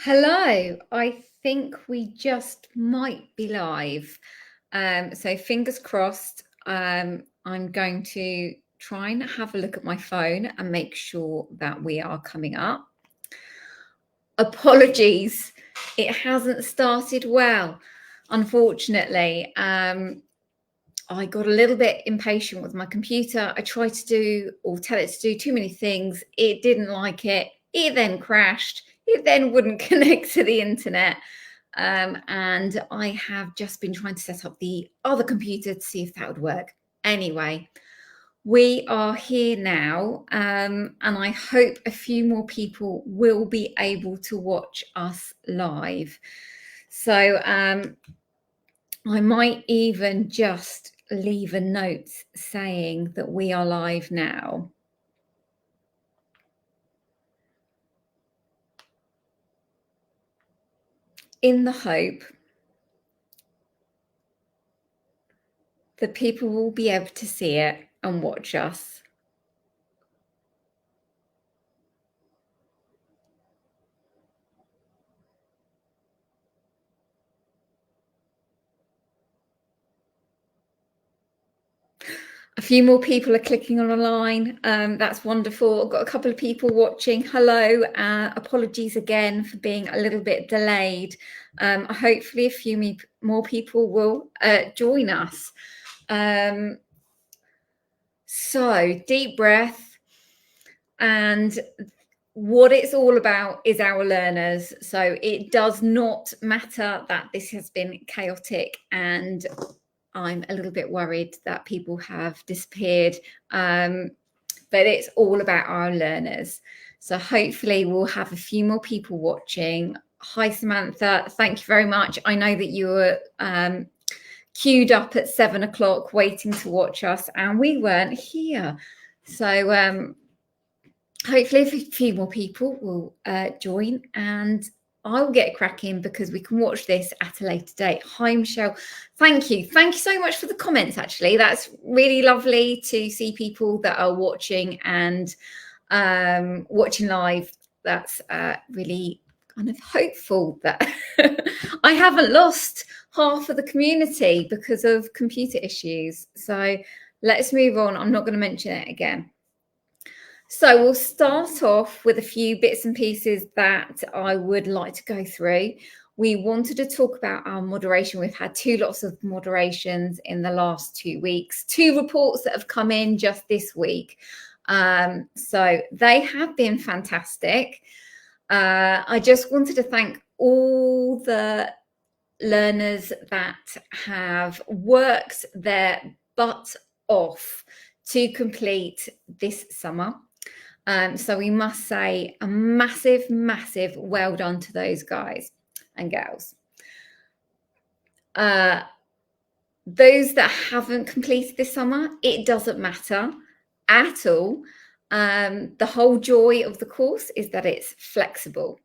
Hello, I think we just might be live. So fingers crossed. I'm going to try and have a look at my phone and make sure that we are coming up. Apologies, it hasn't started well, unfortunately. I got a little bit impatient with my computer. I tried to do or tell it to do too many things. It didn't like it. It then crashed. It then wouldn't connect to the internet. And I have just been trying to set up the other computer to see if that would work. Anyway, we are here now, and I hope a few more people will be able to watch us live. So I might even just leave a note saying that we are live now. In the hope that people will be able to see it and watch us. A few more people are clicking on a line. That's wonderful. I've got a couple of people watching. Hello. Apologies again for being a little bit delayed. Hopefully a few more people will join us. So deep breath. And what it's all about is our learners. So it does not matter that this has been chaotic, and I'm a little bit worried that people have disappeared, but it's all about our learners. So hopefully we'll have a few more people watching. Hi, Samantha. Thank you very much. I know that you were queued up at 7 o'clock waiting to watch us, and we weren't here. So hopefully a few more people will join, and I'll get cracking because we can watch this at a later date. Hi, Michelle. Thank you. Thank you so much for the comments, actually. That's really lovely to see people that are watching and watching live. That's really kind of hopeful that I haven't lost half of the community because of computer issues. So let's move on. I'm not going to mention it again. So we'll start off with a few bits and pieces that I would like to go through. We wanted to talk about our moderation. We've had two lots of moderations in the last 2 weeks, 2 reports that have come in just this week. So they have been fantastic. I just wanted to thank all the learners that have worked their butt off to complete this summer. So we must say a massive, massive well done to those guys and girls. Those that haven't completed this summer, it doesn't matter at all. The whole joy of the course is that it's flexible.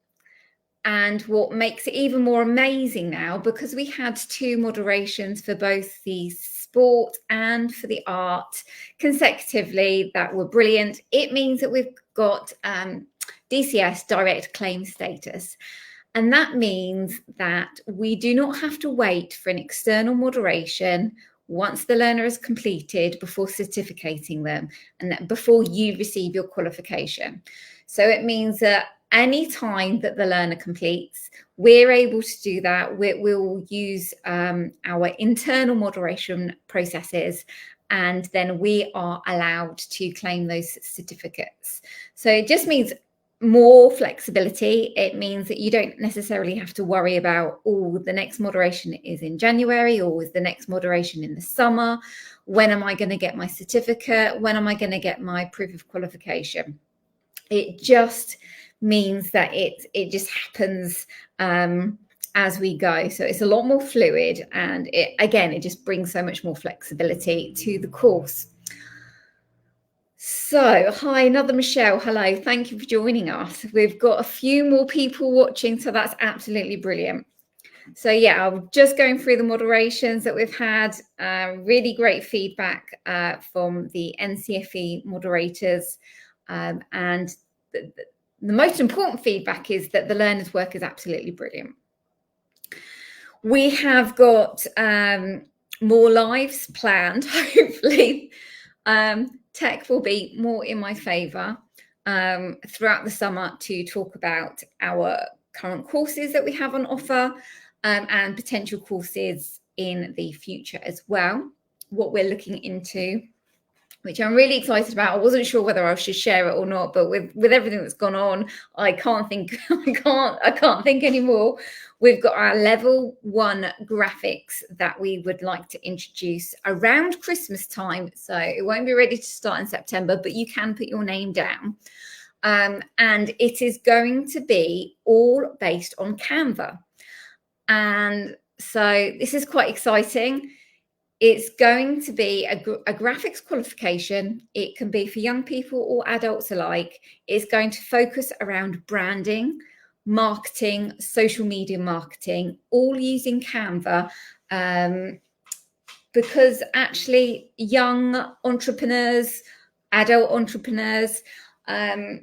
And what makes it even more amazing now, because we had 2 moderations for both the sport and for the art consecutively that were brilliant, it means that we've got DCS, direct claim status. And that means that we do not have to wait for an external moderation once the learner has completed before certificating them and that before you receive your qualification. So it means that any time that the learner completes, we're able to do that. We'll use our internal moderation processes, and then we are allowed to claim those certificates. So it just means more flexibility. It means that you don't necessarily have to worry about, oh, the next moderation is in January, or is the next moderation in the summer? When am I going to get my certificate? When am I going to get my proof of qualification? It just means that it just happens as we go. So it's a lot more fluid, and it just brings so much more flexibility to the course. So, hi, another Michelle. Hello, thank you for joining us. We've got a few more people watching, so that's absolutely brilliant. So yeah, I'm just going through the moderations that we've had. Really great feedback from the NCFE moderators, and the most important feedback is that the learners' work is absolutely brilliant. We have got more lives planned, hopefully. Tech will be more in my favour throughout the summer to talk about our current courses that we have on offer and potential courses in the future as well, what we're looking into, which I'm really excited about. I wasn't sure whether I should share it or not, but with everything that's gone on, I can't think I can't think anymore. We've got our level 1 graphics that we would like to introduce around Christmas time. So it won't be ready to start in September, but you can put your name down. And it is going to be all based on Canva. And so this is quite exciting. It's going to be a graphics qualification. It can be for young people or adults alike. It's going to focus around branding, marketing, social media marketing, all using Canva, because actually young entrepreneurs, adult entrepreneurs are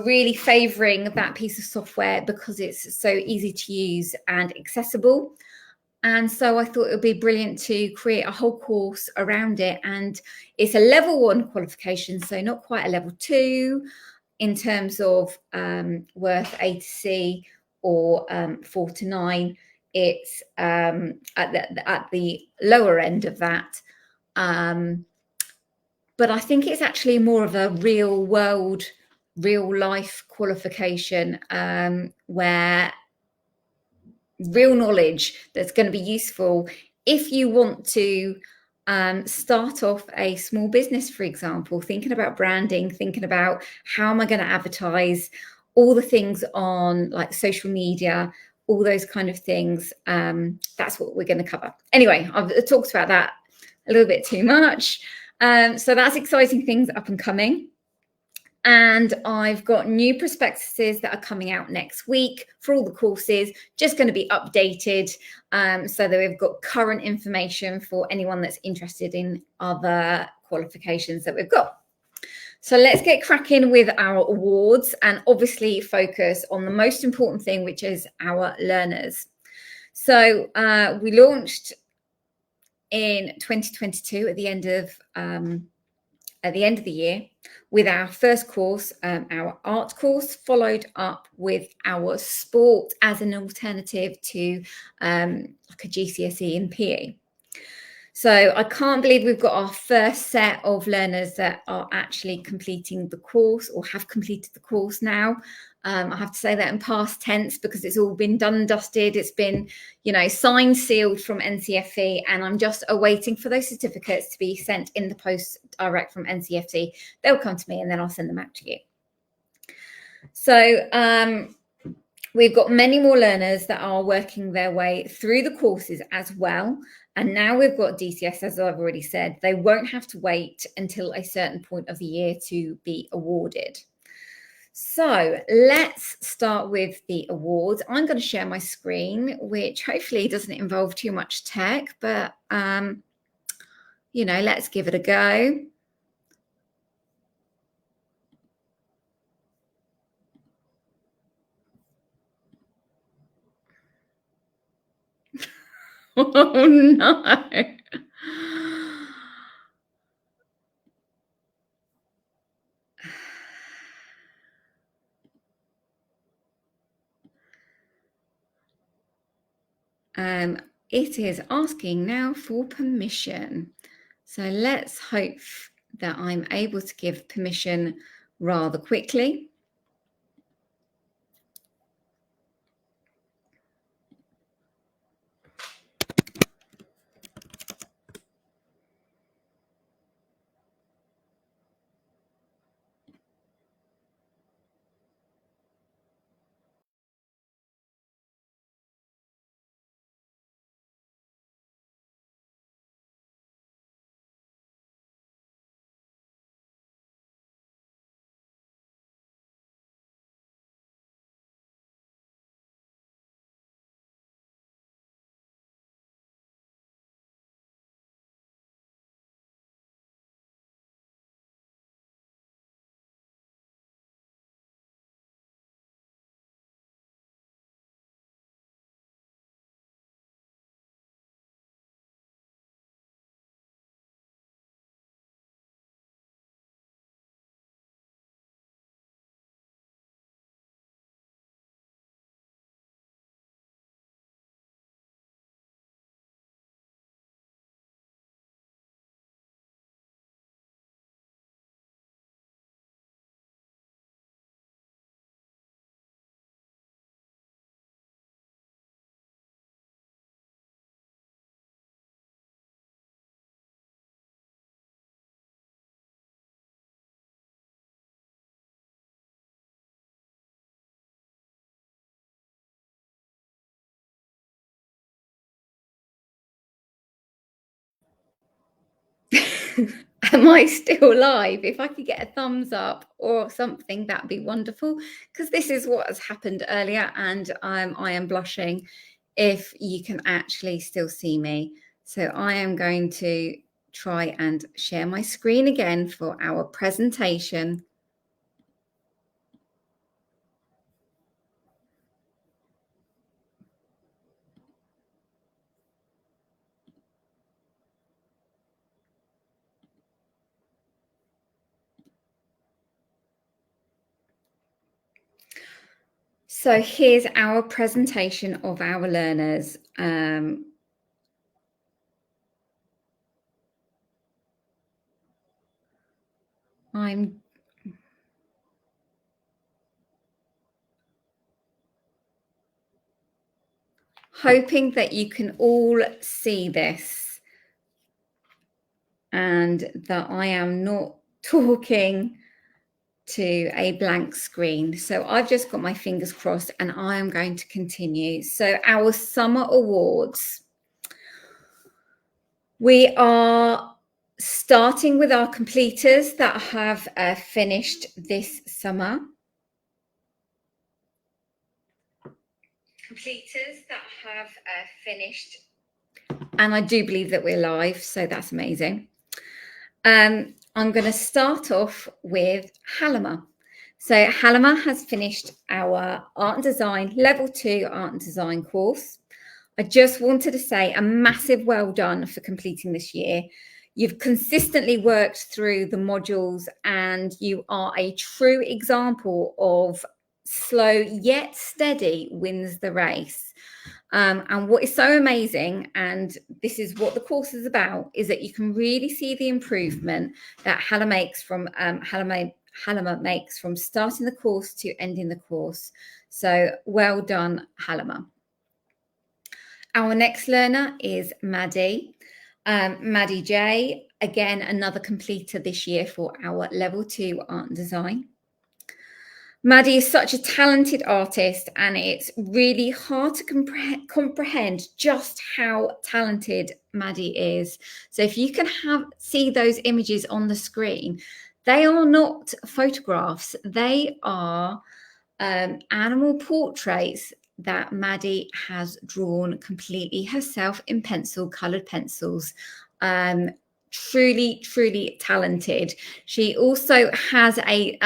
really favouring that piece of software because it's so easy to use and accessible. And so I thought it would be brilliant to create a whole course around it. And it's a level 1 qualification, so not quite a level 2 in terms of worth A to C or 4 to 9. It's at the lower end of that. But I think it's actually more of a real world, real life qualification where real knowledge that's going to be useful if you want to start off a small business, for example, thinking about branding, thinking about how am I going to advertise, all the things on like social media, all those kind of things. That's what we're going to cover. Anyway, I've talked about that a little bit too much. So that's exciting things up and coming. And I've got new prospectuses that are coming out next week for all the courses, just going to be updated so that we've got current information for anyone that's interested in other qualifications that we've got. So let's get cracking with our awards and obviously focus on the most important thing, which is our learners. So we launched in 2022 at the end of the year with our first course, our art course, followed up with our sport as an alternative to like a GCSE in PE. So I can't believe we've got our first set of learners that are actually completing the course or have completed the course now. I have to say that in past tense because it's all been done and dusted. It's been, signed, sealed from NCFE, and I'm just awaiting for those certificates to be sent in the post direct from NCFE. They'll come to me and then I'll send them out to you. So we've got many more learners that are working their way through the courses as well. And now we've got DCS, as I've already said, they won't have to wait until a certain point of the year to be awarded. So let's start with the awards. I'm going to share my screen, which hopefully doesn't involve too much tech, but, let's give it a go. Oh, no. It is asking now for permission. So let's hope that I'm able to give permission rather quickly. Am I still live? If I could get a thumbs up or something, that'd be wonderful, because this is what has happened earlier, and I am blushing if you can actually still see me. So I am going to try and share my screen again for our presentation. So here's our presentation of our learners. I'm hoping that you can all see this and that I am not talking to a blank screen. So I've just got my fingers crossed and I am going to continue. So our summer awards. We are starting with our completers that have finished this summer. Completers that have finished. And I do believe that we're live, so that's amazing. I'm going to start off with Halima. So Halima has finished our Art and Design Level 2 Art and Design course. I just wanted to say a massive well done for completing this year. You've consistently worked through the modules and you are a true example of slow yet steady wins the race. And what is so amazing, and this is what the course is about, is that you can really see the improvement that Halima makes from starting the course to ending the course. So well done, Halima. Our next learner is Maddie. Maddie J, again, another completer this year for our Level 2 Art and Design. Maddie is such a talented artist, and it's really hard to comprehend just how talented Maddie is. So if you can see those images on the screen, they are not photographs. They are animal portraits that Maddie has drawn completely herself in coloured pencils. Truly talented. She also has a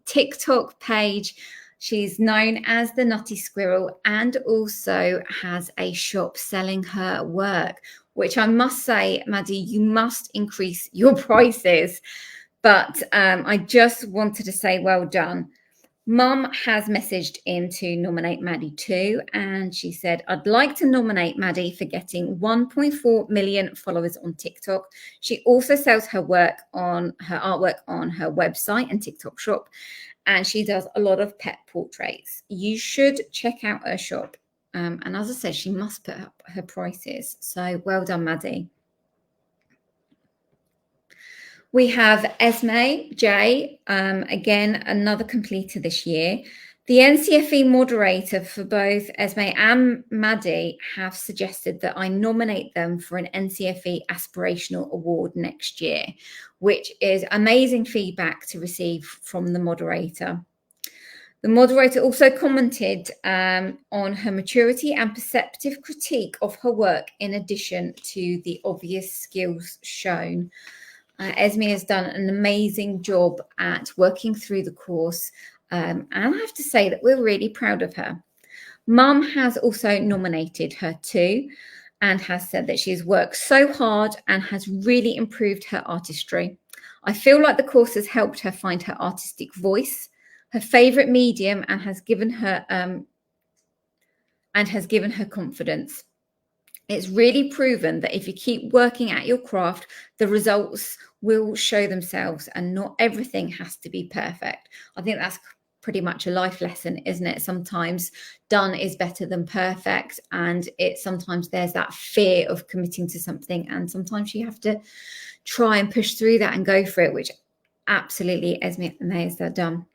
TikTok page. She's known as the Nutty Squirrel, and also has a shop selling her work, which I must say, Maddie, you must increase your prices. But I just wanted to say well done. Mum has messaged in to nominate Maddie too, and she said, I'd like to nominate Maddie for getting 1.4 million followers on TikTok. She also sells her artwork on her website and TikTok shop, and she does a lot of pet portraits. You should check out her shop. And as I said, she must put up her prices. So well done, Maddie. We have Esme J, again, another completer this year. The NCFE moderator for both Esme and Maddie have suggested that I nominate them for an NCFE Aspirational Award next year, which is amazing feedback to receive from the moderator. The moderator also commented on her maturity and perceptive critique of her work, in addition to the obvious skills shown. Esme has done an amazing job at working through the course, and I have to say that we're really proud of her. Mum has also nominated her too, and has said that she has worked so hard and has really improved her artistry. I feel like the course has helped her find her artistic voice, her favourite medium, and has given her confidence. It's really proven that if you keep working at your craft, the results will show themselves, and not everything has to be perfect. I think that's pretty much a life lesson, isn't it? Sometimes done is better than perfect, and sometimes there's that fear of committing to something, and sometimes you have to try and push through that and go for it, which absolutely Esme has done.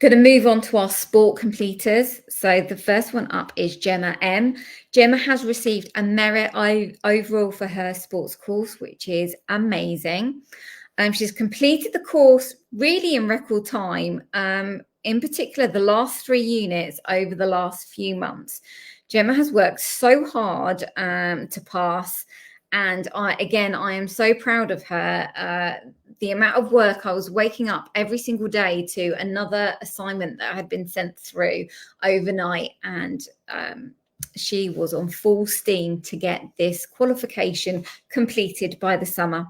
Going to move on to our sport completers. So the first one up is Gemma M. Gemma has received a merit overall for her sports course, which is amazing. She's completed the course really in record time. In particular, the last 3 units over the last few months. Gemma has worked so hard to pass. And I am so proud of her. The amount of work, I was waking up every single day to another assignment that had been sent through overnight. And she was on full steam to get this qualification completed by the summer.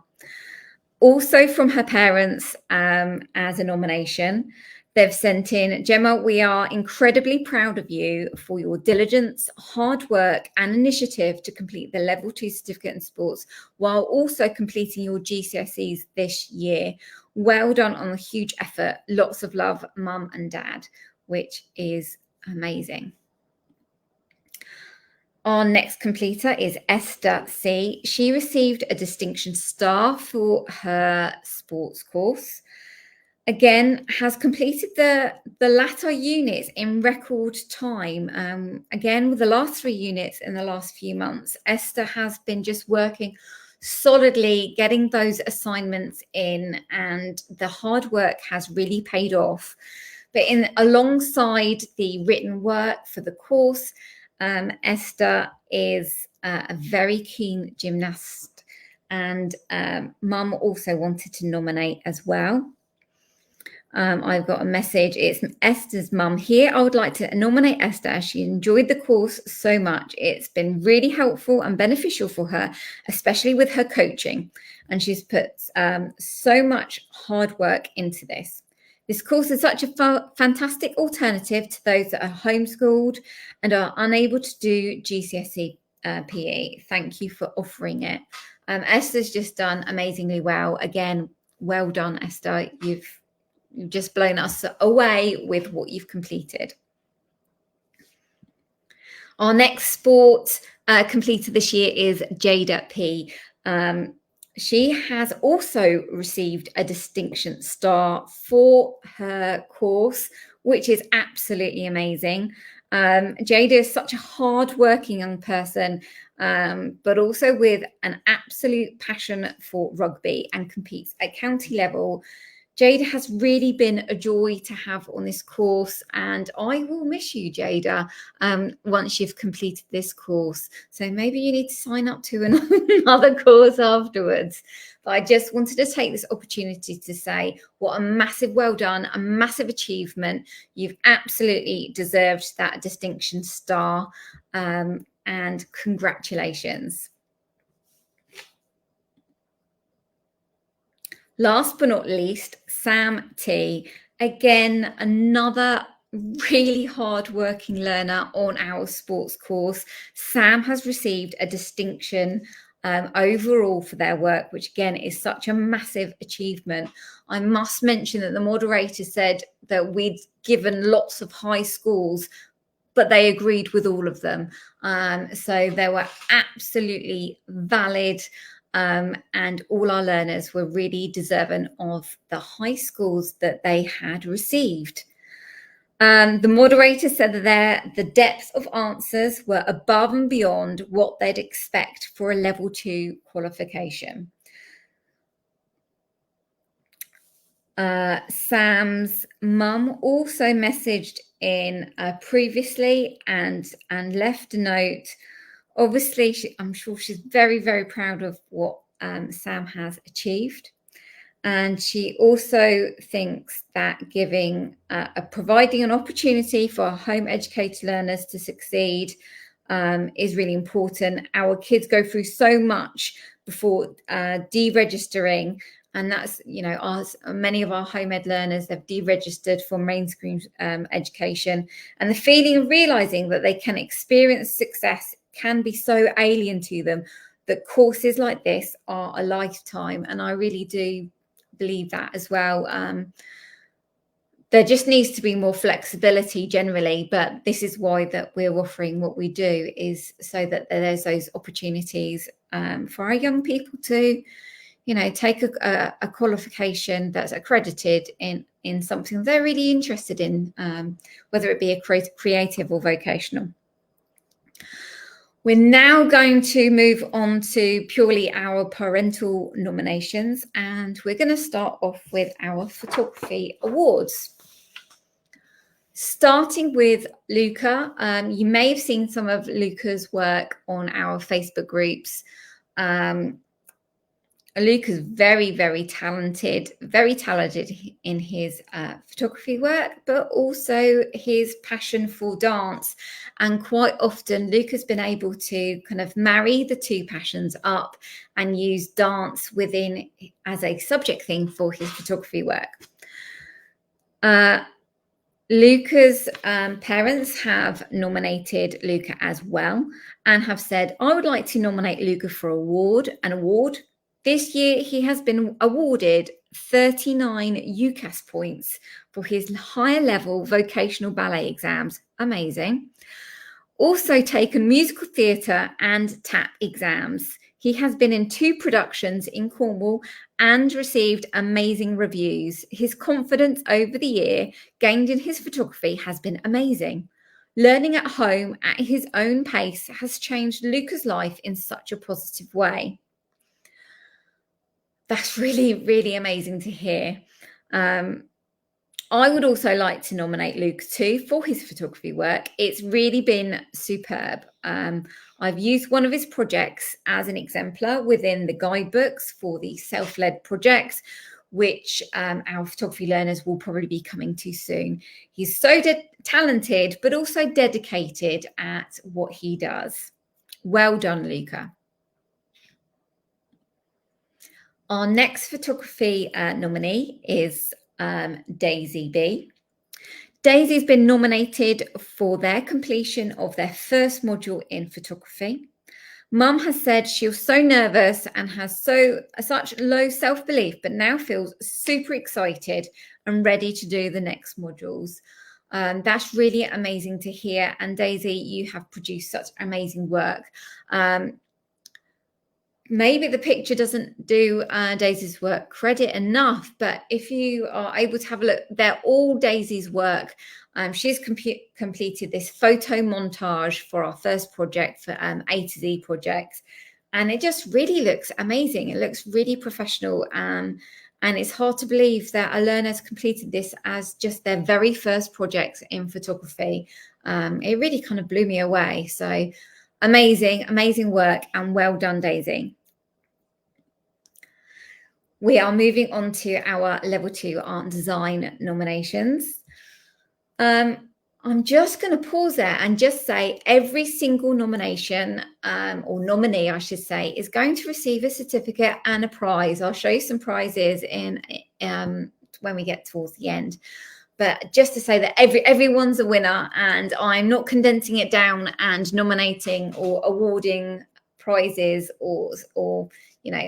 Also from her parents as a nomination, they've sent in, Gemma, we are incredibly proud of you for your diligence, hard work and initiative to complete the level 2 certificate in sports while also completing your GCSEs this year. Well done on the huge effort. Lots of love, mum and dad, which is amazing. Our next completer is Esther C. She received a distinction star for her sports course. Again, has completed the latter units in record time. Again, with the last 3 units in the last few months, Esther has been just working solidly, getting those assignments in, and the hard work has really paid off. But alongside the written work for the course, Esther is a very keen gymnast, and mum also wanted to nominate as well. I've got a message. It's Esther's mum here. I would like to nominate Esther. She enjoyed the course so much. It's been really helpful and beneficial for her, especially with her coaching. And she's put so much hard work into this. This course is such a fantastic alternative to those that are homeschooled and are unable to do GCSE PE. Thank you for offering it. Esther's just done amazingly well. Again, well done, Esther. You've just blown us away with what you've completed. Our next sport completed this year is Jada P. She has also received a distinction star for her course, which is absolutely amazing. Jada is such a hard-working young person, but also with an absolute passion for rugby and competes at county level. Jada has really been a joy to have on this course, and I will miss you, Jada, once you've completed this course. So maybe you need to sign up to another course afterwards. But I just wanted to take this opportunity to say what a massive well done, a massive achievement. You've absolutely deserved that distinction star, and congratulations. Last but not least, Sam T. Again, another really hard-working learner on our sports course. Sam has received a distinction overall for their work, which again is such a massive achievement. I must mention that the moderator said that we'd given lots of high scores, but they agreed with all of them. So they were absolutely valid. And all our learners were really deserving of the high scores that they had received. The moderator said that the depth of answers were above and beyond what they'd expect for a level 2 qualification. Sam's mum also messaged in previously and left a note. Obviously, I'm sure she's very, very proud of what Sam has achieved. And she also thinks that providing an opportunity for home educated learners to succeed is really important. Our kids go through so much before deregistering. And that's, many of our home ed learners, they've deregistered for mainstream education. And the feeling of realizing that they can experience success can be so alien to them that courses like this are a lifetime. And I really do believe that as well. There just needs to be more flexibility generally, but this is why that we're offering what we do, is so that there's those opportunities for our young people to take a qualification that's accredited in something they're really interested in, whether it be a creative or vocational. We're now going to move on to purely our parental nominations, and we're going to start off with our photography awards. Starting with Luca, you may have seen some of Luca's work on our Facebook groups. Luca's very, very talented in his photography work, but also his passion for dance. And quite often, Luca's been able to kind of marry the two passions up and use dance within as a subject theme for his photography work. Luca's parents have nominated Luca as well and have said, I would like to nominate Luca for an award. This year, he has been awarded 39 UCAS points for his higher level vocational ballet exams. Amazing. Also taken musical theatre and tap exams. He has been in 2 productions in Cornwall and received amazing reviews. His confidence over the year gained in his photography has been amazing. Learning at home at his own pace has changed Luca's life in such a positive way. That's really, really amazing to hear. I would also like to nominate Luca too for his photography work. It's really been superb. I've used one of his projects as an exemplar within the guidebooks for the self-led projects, which our photography learners will probably be coming to soon. He's so talented, but also dedicated at what he does. Well done, Luca. Our next photography nominee is Daisy B. Daisy's been nominated for their completion of their first module in photography. Mum has said she was so nervous and has such low self-belief, but now feels super excited and ready to do the next modules. That's really amazing to hear. And Daisy, you have produced such amazing work. Maybe the picture doesn't do Daisy's work credit enough, but if you are able to have a look, they're all Daisy's work. She's completed this photo montage for our first project for A to Z projects, and it just really looks amazing. It looks really professional, and it's hard to believe that a learner has completed this as just their very first project in photography. It really kind of blew me away. So amazing work, and well done, Daisy. We are moving on to our level 2 art and design nominations. I'm just going to pause there and just say every single nomination or nominee, I should say, is going to receive a certificate and a prize. I'll show you some prizes in when we get towards the end. But just to say that everyone's a winner, and I'm not condensing it down and nominating or awarding prizes or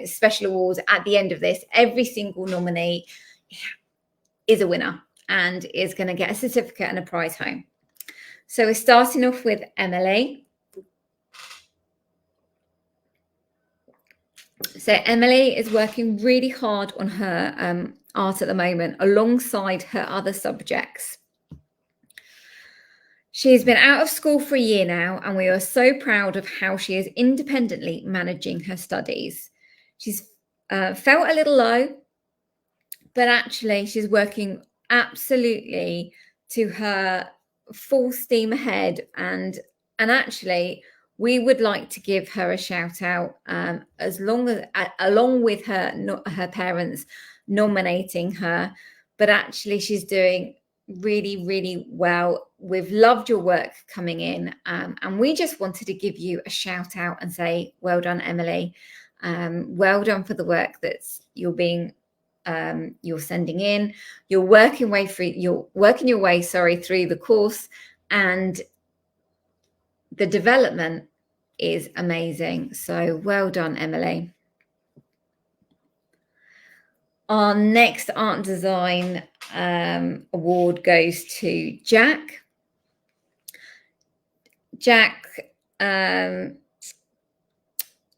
special awards at the end of this. Every single nominee is a winner and is going to get a certificate and a prize home. So we're starting off with Emily. So Emily is working really hard on her art at the moment alongside her other subjects. She's been out of school for a year now, and we are so proud of how she is independently managing her studies. She's felt a little low, but actually she's working absolutely to her full steam ahead. And actually, we would like to give her a shout out along with her parents nominating her. But actually, she's doing really, really well. We've loved your work coming in, and we just wanted to give you a shout out and say, well done, Emily. Well done for the work that's you're sending in. You're working your way through the course, and the development is amazing. So well done, Emily. Our next art and design award goes to Jack. Jack,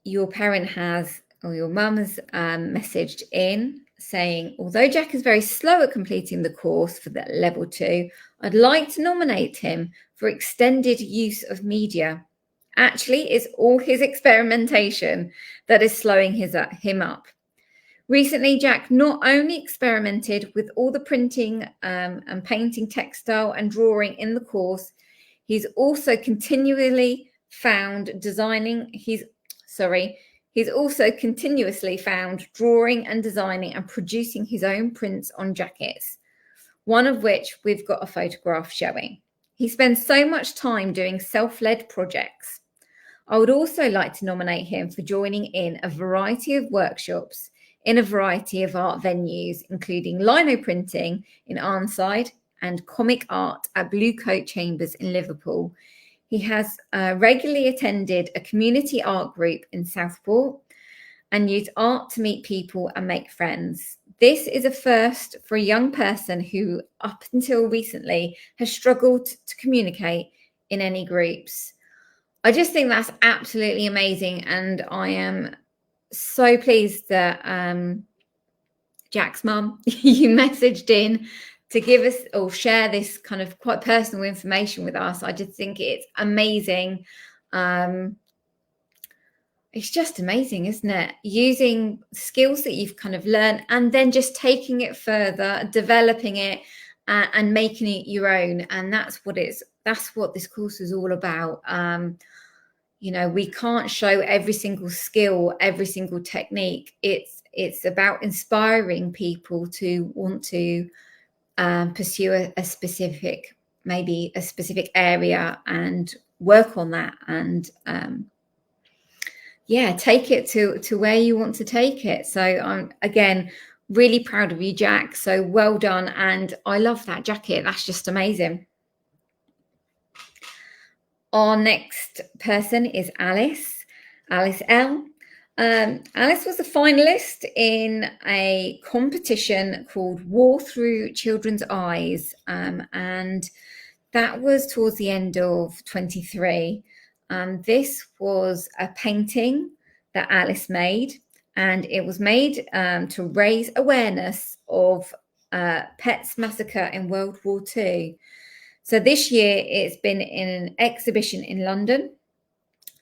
your parent has or your mum has messaged in saying, although Jack is very slow at completing the course for the level 2, I'd like to nominate him for extended use of media. Actually, it's all his experimentation that is slowing him up. Recently, Jack not only experimented with all the printing and painting, textile and drawing in the course, he's also continuously found drawing and designing and producing his own prints on jackets, one of which we've got a photograph showing. He spends so much time doing self-led projects. I would also like to nominate him for joining in a variety of workshops in a variety of art venues, including lino printing in Arnside and comic art at Blue Coat Chambers in Liverpool. He has regularly attended a community art group in Southport and used art to meet people and make friends. This is a first for a young person who, up until recently, has struggled to communicate in any groups. I just think that's absolutely amazing, and I am so pleased that Jack's mum, you messaged in to give us or share this kind of quite personal information with us. I just think it's amazing. It's just amazing, isn't it? Using skills that you've kind of learned and then just taking it further, developing it and making it your own. And that's what this course is all about. You know, we can't show every single skill, every single technique. It's about inspiring people to want to pursue a specific area and work on that and take it to where you want to take it. So I'm again really proud of you, Jack. So well done. And I love that jacket. That's just amazing. Our next person is Alice L. Alice was a finalist in a competition called War Through Children's Eyes, and that was towards the end of 23. This was a painting that Alice made, and it was made to raise awareness of pets massacre in World War II. So this year it's been in an exhibition in London,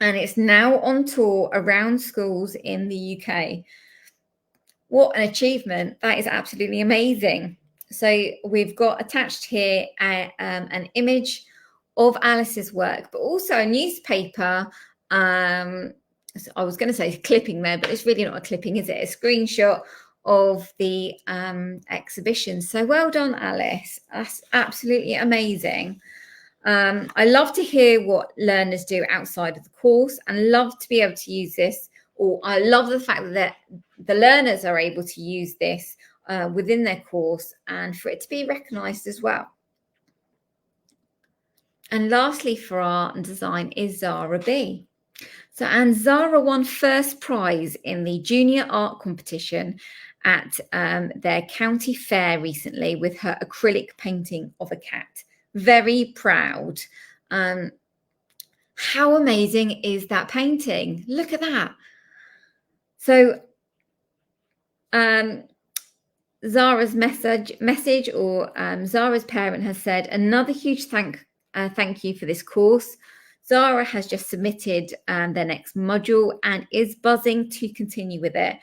and it's now on tour around schools in the UK. What an achievement. That is absolutely amazing. So we've got attached here an image of Alice's work, but also a newspaper. So I was going to say clipping there, but it's really not a clipping, is it? A screenshot of the exhibition. So well done, Alice. That's absolutely amazing. I love to hear what learners do outside of the course and love to be able to use this, or I love the fact that the learners are able to use this within their course and for it to be recognised as well. And lastly for art and design is Zara B. And Zara won first prize in the junior art competition at their county fair recently with her acrylic painting of a cat. Very proud. How amazing is that painting? Look at that. So Zara's message or Zara's parent has said, another huge thank you for this course. Zara has just submitted their next module and is buzzing to continue with it.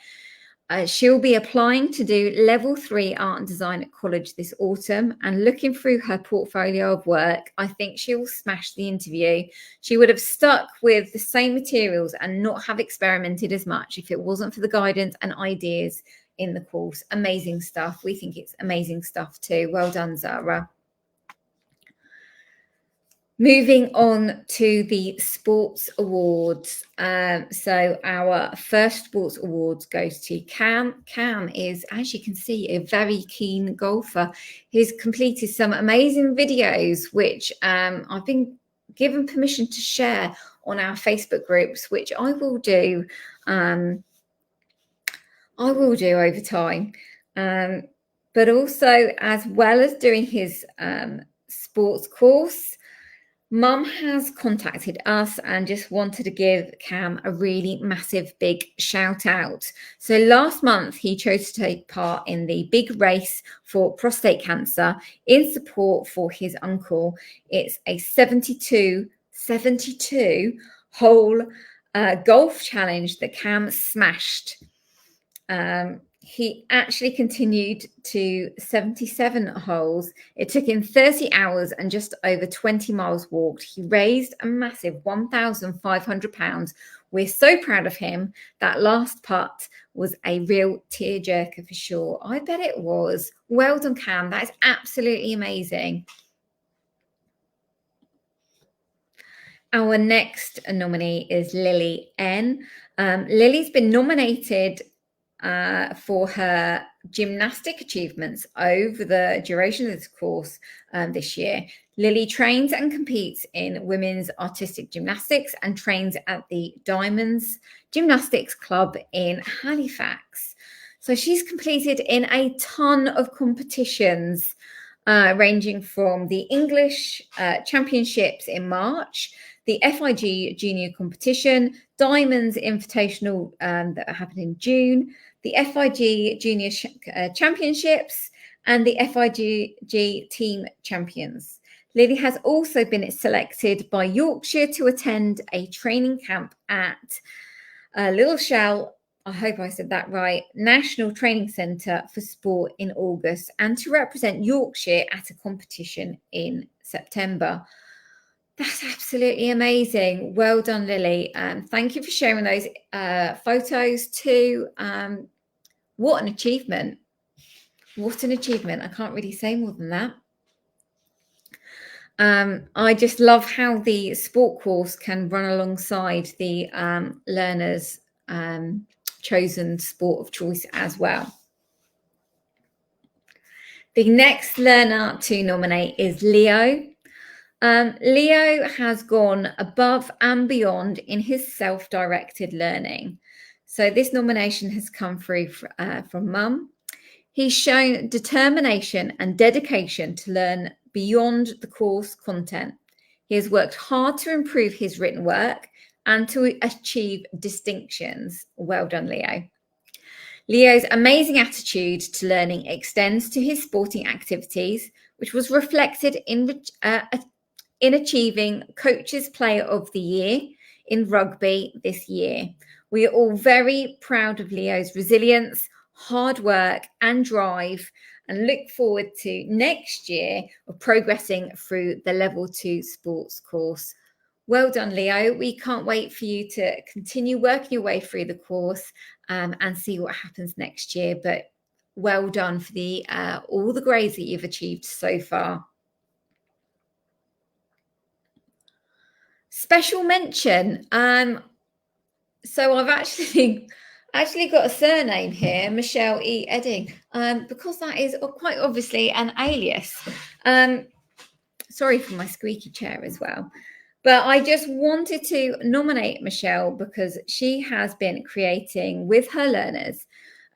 She'll be applying to do level 3 art and design at college this autumn, and looking through her portfolio of work, I think she will smash the interview. She would have stuck with the same materials and not have experimented as much if it wasn't for the guidance and ideas in the course. Amazing stuff. We think it's amazing stuff too. Well done, Zara. Moving on to the sports awards. So our first sports awards goes to Cam. Cam is, as you can see, a very keen golfer. He's completed some amazing videos, which I've been given permission to share on our Facebook groups, which I will do. Over time. But also, as well as doing his sports course, Mum has contacted us and just wanted to give Cam a really massive big shout out. So last month he chose to take part in the big race for prostate cancer in support for his uncle. It's a 72 hole golf challenge that Cam smashed. He actually continued to 77 holes. It took him 30 hours and just over 20 miles walked. He raised a massive £1,500. We're so proud of him. That last putt was a real tearjerker for sure. I bet it was. Well done, Cam. That is absolutely amazing. Our next nominee is Lily N. Lily's been nominated for her gymnastic achievements over the duration of this course this year. Lily trains and competes in women's artistic gymnastics and trains at the Diamonds Gymnastics Club in Halifax. So she's competed in a ton of competitions, ranging from the English Championships in March, the FIG Junior Competition, Diamonds Invitational that happened in June, the FIG Junior Championships, and the FIG Team Champions. Lily has also been selected by Yorkshire to attend a training camp at Little Shell, I hope I said that right, National Training Centre for Sport in August, and to represent Yorkshire at a competition in September. That's absolutely amazing. Well done, Lily. Thank you for sharing those photos too. What an achievement. What an achievement. I can't really say more than that. I just love how the sport course can run alongside the learner's chosen sport of choice as well. The next learner to nominate is Leo. Leo has gone above and beyond in his self-directed learning. So this nomination has come through from Mum. He's shown determination and dedication to learn beyond the course content. He has worked hard to improve his written work and to achieve distinctions. Well done, Leo. Leo's amazing attitude to learning extends to his sporting activities, which was reflected in achieving Coach's Player of the Year in rugby this year. We are all very proud of Leo's resilience, hard work and drive, and look forward to next year of progressing through the Level 2 sports course. Well done, Leo. We can't wait for you to continue working your way through the course and see what happens next year. But well done for all the grades that you've achieved so far. Special mention. So I've actually got a surname here, Michelle E. Edding, because that is quite obviously an alias. Sorry for my squeaky chair as well. But I just wanted to nominate Michelle because she has been creating with her learners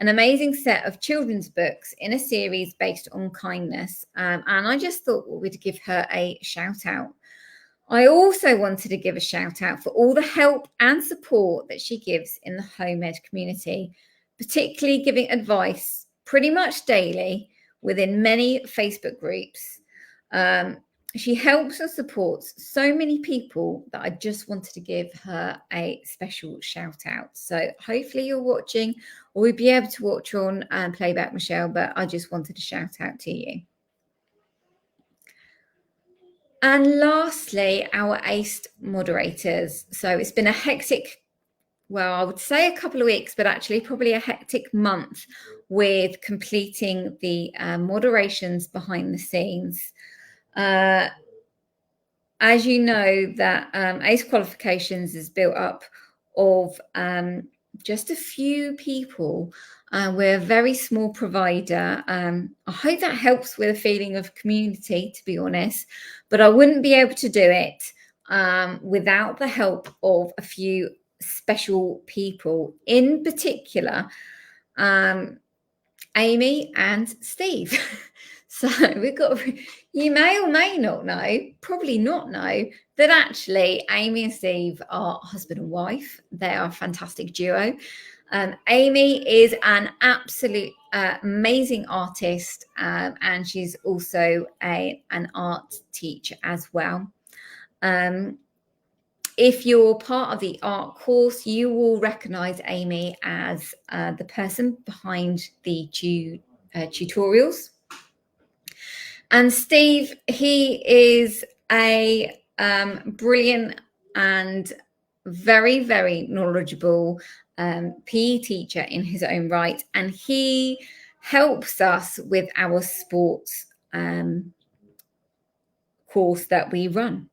an amazing set of children's books in a series based on kindness. And I just thought we'd give her a shout out. I also wanted to give a shout out for all the help and support that she gives in the home ed community, particularly giving advice pretty much daily within many Facebook groups. She helps and supports so many people that I just wanted to give her a special shout out. So hopefully you're watching, or we'll be able to watch on playback, Michelle, but I just wanted to shout out to you. And lastly, our ACE moderators. So it's been a hectic, well, I would say a couple of weeks, but actually probably a hectic month with completing the moderations behind the scenes. As you know, that ACE Qualifications is built up of just a few people. We're a very small provider. I hope that helps with a feeling of community, to be honest, but I wouldn't be able to do it without the help of a few special people, in particular, Amy and Steve. So we've got, you may or may not know, probably not know, that actually Amy and Steve are husband and wife. They are a fantastic duo. Amy is an absolute amazing artist, and she's also an art teacher as well. If you're part of the art course, you will recognize Amy as the person behind the tutorials. And Steve, he is a brilliant and very, very knowledgeable PE teacher in his own right. And he helps us with our sports course that we run.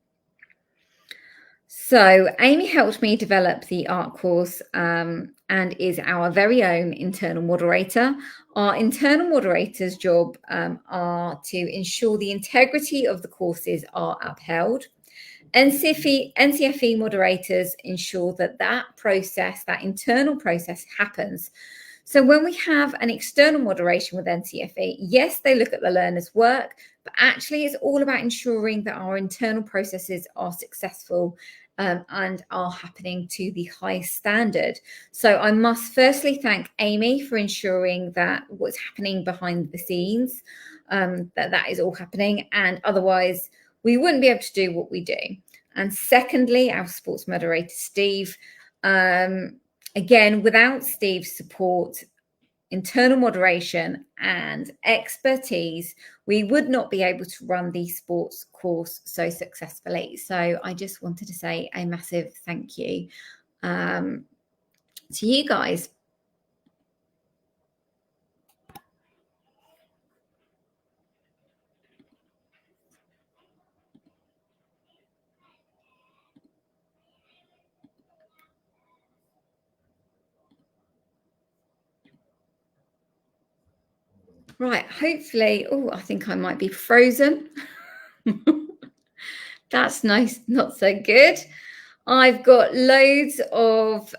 So Amy helped me develop the art course and is our very own internal moderator. Our internal moderator's job are to ensure the integrity of the courses are upheld. NCFE moderators ensure that process, that internal process happens. So when we have an external moderation with NCFE, yes, they look at the learner's work, but actually it's all about ensuring that our internal processes are successful and are happening to the highest standard. So I must firstly thank Amy for ensuring that what's happening behind the scenes, that is all happening, and otherwise we wouldn't be able to do what we do. And secondly, our sports moderator, Steve. Again, without Steve's support, internal moderation and expertise, we would not be able to run the sports course so successfully. So I just wanted to say a massive thank you to you guys. Right, hopefully, I think I might be frozen. That's nice, not so good. I've got loads of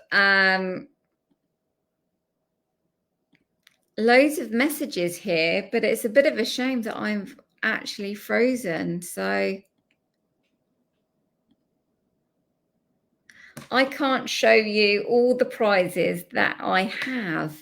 messages here, but it's a bit of a shame that I'm actually frozen. So I can't show you all the prizes that I have.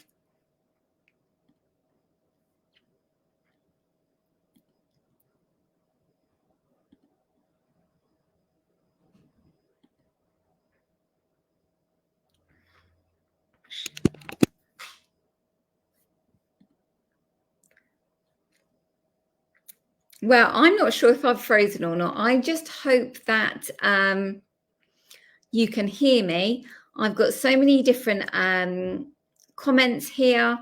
Well, I'm not sure if I've frozen or not. I just hope that you can hear me. I've got so many different comments here.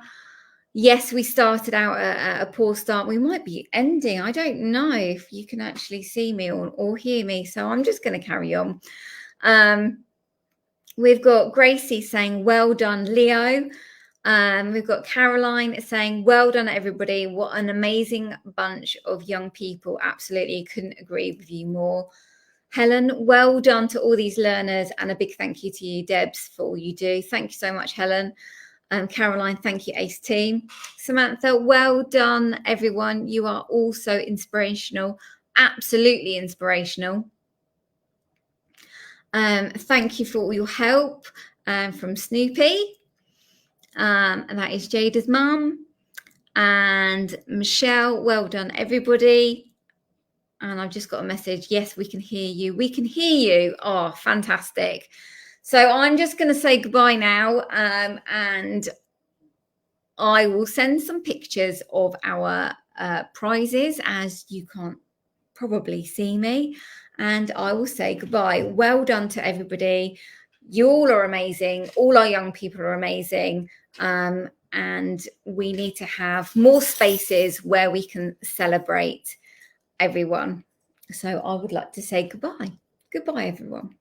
Yes, we started out at a poor start. We might be ending. I don't know if you can actually see me or hear me. So I'm just going to carry on. We've got Gracie saying, well done, Leo. We've got Caroline saying, well done, everybody. What an amazing bunch of young people. Absolutely couldn't agree with you more. Helen, well done to all these learners, and a big thank you to you, Debs, for all you do. Thank you so much, Helen. Caroline, thank you, ACE team. Samantha, well done, everyone. You are all so inspirational, absolutely inspirational. Thank you for all your help from Snoopy. And that is Jada's mum. And Michelle, well done, everybody. And I've just got a message. Yes, we can hear you. We can hear you. Oh, fantastic. So I'm just going to say goodbye now. And I will send some pictures of our prizes, as you can't probably see me. And I will say goodbye. Well done to everybody. You all are amazing. All our young people are amazing. And we need to have more spaces where we can celebrate everyone. So I would like to say goodbye. Goodbye, everyone.